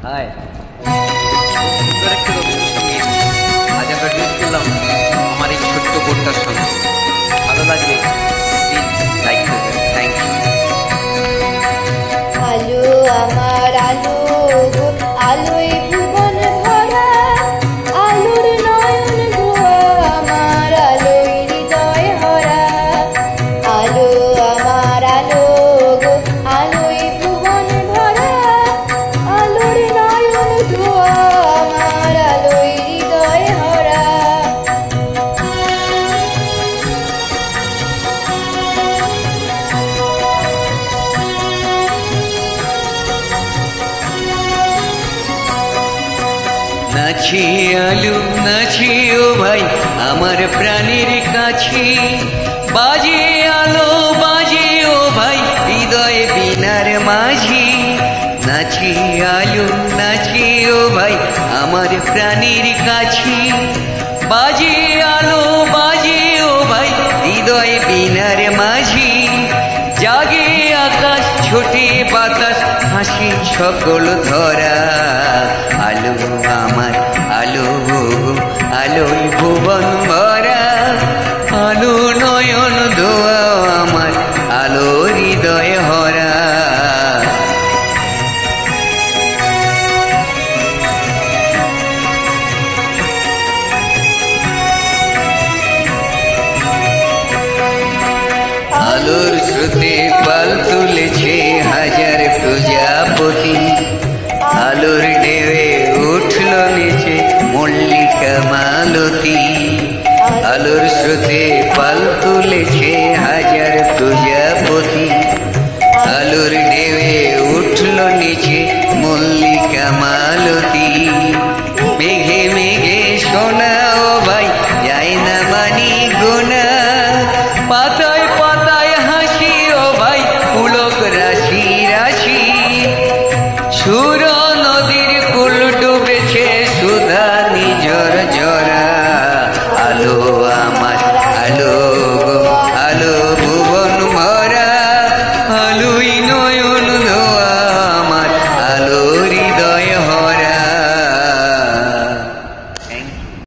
High সুন্দর একটি রবীন্দ্রসঙ্গীত আজ আমরা ডুয়েট করলাম আমার এই ছোট্ট বোনটার সঙ্গে। ভালো লাগবে, প্লিজ লাইক করবেন। Thank you. আলো আমার আলো গো, আলোয় ভুবন ভরা, আলোর নয়ন ধোয়া আমার আলোয় হৃদয় ভরা। আলো আমার আলো গো, আলোয় ভুবন ভরা, আলোর নয়ন ধোয়া আমার আলোয় হৃদয় ভরা। নাচি আলু নাচি ও ভাই আমার প্রাণের কাছে, বাজে আলো বাজে ও ভাই হৃদয় বিনার মাঝি। নাচি আলু নাচি ও ভাই আমার প্রাণের কাছে, বাজে আলো বাজে ও ভাই হৃদয় বিনার মাঝি। জাগে আকাশ ছোটে বাতাস হাসি সকল ধরা, আলো আমার আলো আলোয় ভুবন ভরা, আলো নয়ন ধোয়া আমার আলো হৃদয় হরা। আলোর স্রোতে পাল তুলেছে হাজার প্রজাপতি, আলোর ঢেউয়ে উঠল নিচে মল্লিকা মালতী। আলোর স্রোতে পাল তুলেছে হাজার প্রজাপতি,